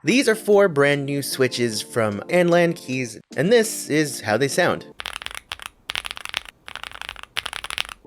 These are 4 brand new switches from NLandKeys, and this is how they sound.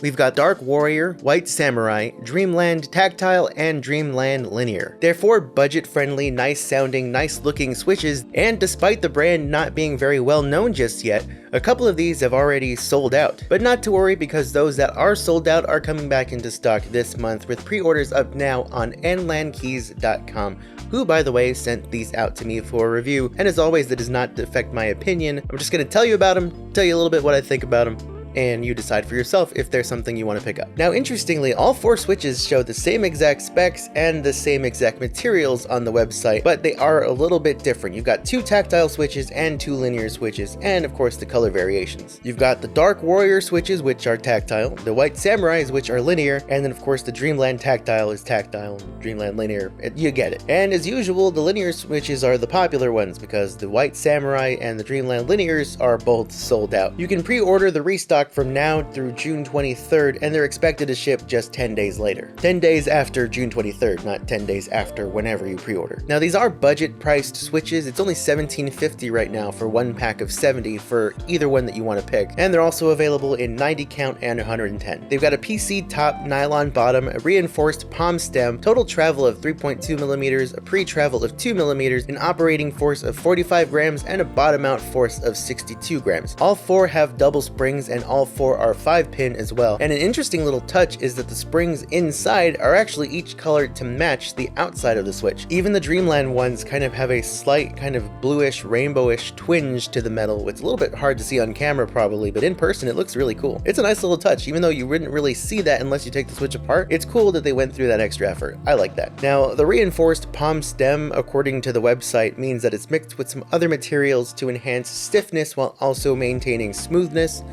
We've got Dark Warrior, White Samurai, Dreamland Tactile, and Dreamland Linear. They're 4 budget-friendly, nice-sounding, nice-looking switches, and despite the brand not being very well known just yet, a couple of these have already sold out. But not to worry, because those that are sold out are coming back into stock this month, with pre-orders up now on NLandKeys.com, who, by the way, sent these out to me for a review, and as always, that does not affect my opinion. I'm just going to tell you about them, tell you a little bit what I think about them, and you decide for yourself if there's something you want to pick up. Now, interestingly, all 4 switches show the same exact specs and the same exact materials on the website, but they are a little bit different. You've got 2 tactile switches and 2 linear switches, and of course the color variations. You've got the Dark Warrior switches, which are tactile, the White Samurais, which are linear, and then of course the Dreamland Tactile is tactile, Dreamland Linear, you get it. And as usual, the linear switches are the popular ones because the White Samurai and the Dreamland Linears are both sold out. You can pre-order the restock from now through June 23rd, and they're expected to ship just 10 days later. 10 days after June 23rd, not 10 days after whenever you pre-order. Now, these are budget-priced switches. It's only $17.50 right now for 1 pack of 70 for either one that you want to pick, and they're also available in 90 count and 110. They've got a PC top, nylon bottom, a reinforced palm stem, total travel of 3.2 millimeters, a pre-travel of 2 millimeters, an operating force of 45 grams, and a bottom-out force of 62 grams. All 4 have double springs, and all 4 are 5-pin as well. And an interesting little touch is that the springs inside are actually each colored to match the outside of the switch. Even the Dreamland ones kind of have a slight kind of bluish, rainbowish twinge to the metal. It's a little bit hard to see on camera probably, but in person it looks really cool. It's a nice little touch, even though you wouldn't really see that unless you take the switch apart. It's cool that they went through that extra effort. I like that. Now, the reinforced palm stem, according to the website, means that it's mixed with some other materials to enhance stiffness while also maintaining smoothness.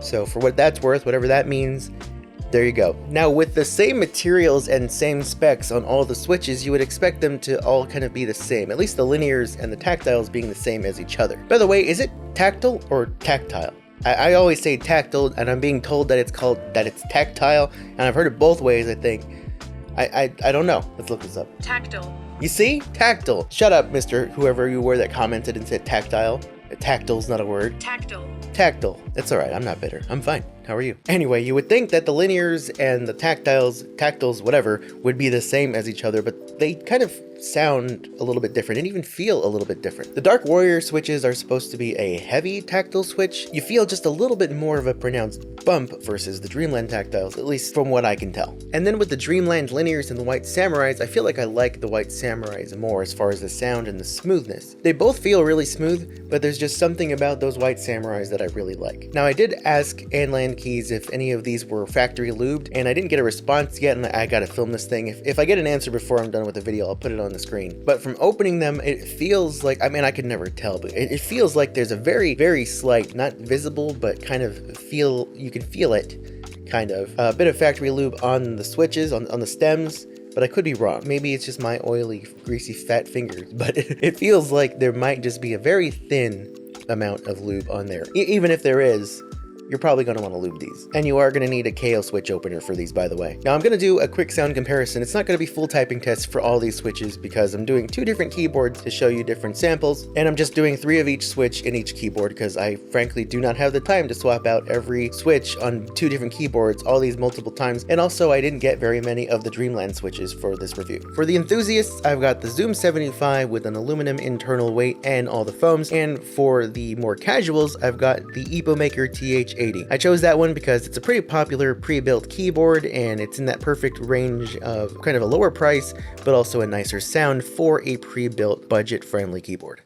So for what that's worth, whatever that means, there you go. Now, with the same materials and same specs on all the switches, you would expect them to all kind of be the same, at least the linears and the tactiles being the same as each other. By the way, is it tactile or tactile? I always say tactile, and I'm being told that it's tactile, and I've heard it both ways, I think. I don't know. Let's look this up. Tactile. You see? Tactile. Shut up, Mr. whoever you were that commented and said tactile. Tactile's not a word. Tactile. Tactile. It's alright, I'm not bitter. I'm fine. How are you? Anyway, you would think that the linears and the tactiles, whatever, would be the same as each other, but they kind of sound a little bit different and even feel a little bit different. The Dark Warrior switches are supposed to be a heavy tactile switch. You feel just a little bit more of a pronounced bump versus the Dreamland tactiles, at least from what I can tell. And then with the Dreamland linears and the White Samurais, I feel like I like the White Samurais more as far as the sound and the smoothness. They both feel really smooth, but there's just something about those White Samurais that I really like. Now, I did ask NLandKeys if any of these were factory lubed, and I didn't get a response yet, and I gotta film this thing. If I get an answer before I'm done with the video, I'll put it on the screen. But from opening them, it feels like, I mean, I could never tell, but it feels like there's a very, very slight, not visible, but kind of you can feel it, kind of. A bit of factory lube on the switches, on the stems, but I could be wrong. Maybe it's just my oily, greasy, fat fingers, but it feels like there might just be a very thin amount of lube on there. Even if there is, you're probably going to want to lube these. And you are going to need a KO switch opener for these, by the way. Now, I'm going to do a quick sound comparison. It's not going to be full typing tests for all these switches because I'm doing 2 different keyboards to show you different samples, and I'm just doing 3 of each switch in each keyboard because I frankly do not have the time to swap out every switch on 2 different keyboards all these multiple times, and also I didn't get very many of the Dreamland switches for this review. For the enthusiasts, I've got the Zoom 75 with an aluminum internal weight and all the foams, and for the more casuals, I've got the EpoMaker TH80. I chose that one because it's a pretty popular pre-built keyboard, and it's in that perfect range of kind of a lower price, but also a nicer sound for a pre-built budget-friendly keyboard.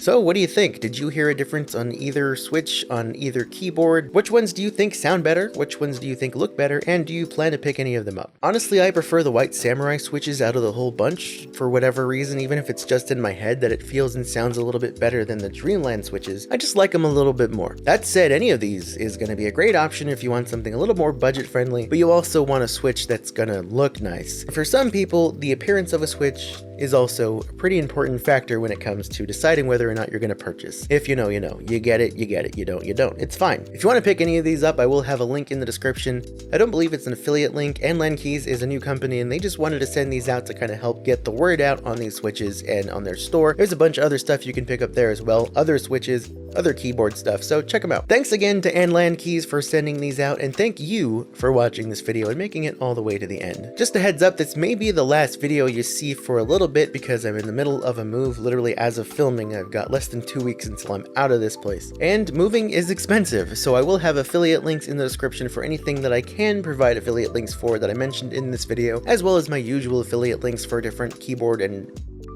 So what do you think? Did you hear a difference on either switch, on either keyboard? Which ones do you think sound better? Which ones do you think look better? And do you plan to pick any of them up? Honestly, I prefer the White Samurai switches out of the whole bunch for whatever reason, even if it's just in my head that it feels and sounds a little bit better than the Dreamland switches. I just like them a little bit more. That said, any of these is going to be a great option if you want something a little more budget friendly, but you also want a switch that's going to look nice. For some people, the appearance of a switch is also a pretty important factor when it comes to deciding whether or not you're going to purchase. If you know, you know. You get it, you get it. You don't, you don't. It's fine. If you want to pick any of these up, I will have a link in the description. I don't believe it's an affiliate link. NLandKeys is a new company, and they just wanted to send these out to kind of help get the word out on these switches and on their store. There's a bunch of other stuff you can pick up there as well. Other switches, other keyboard stuff, so check them out. Thanks again to NLandKeys for sending these out, and thank you for watching this video and making it all the way to the end. Just a heads up, this may be the last video you see for a little bit because I'm in the middle of a move. Literally as of filming, I've got less than 2 weeks until I'm out of this place. And moving is expensive, so I will have affiliate links in the description for anything that I can provide affiliate links for that I mentioned in this video, as well as my usual affiliate links for different keyboard and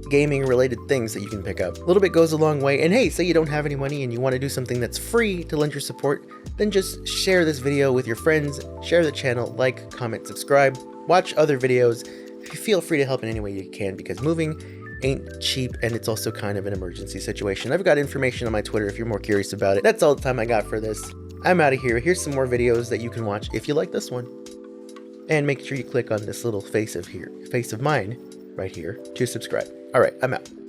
gaming related things that you can pick up. A little bit goes a long way, and hey, say you don't have any money and you want to do something that's free to lend your support, then just share this video with your friends, share the channel, like, comment, subscribe, watch other videos. Feel free to help in any way you can because moving ain't cheap and it's also kind of an emergency situation. I've got information on my Twitter if you're more curious about it. That's all the time I got for this. I'm out of here. Here's some more videos that you can watch if you like this one. And make sure you click on this little face of mine right here to subscribe. All right, I'm out.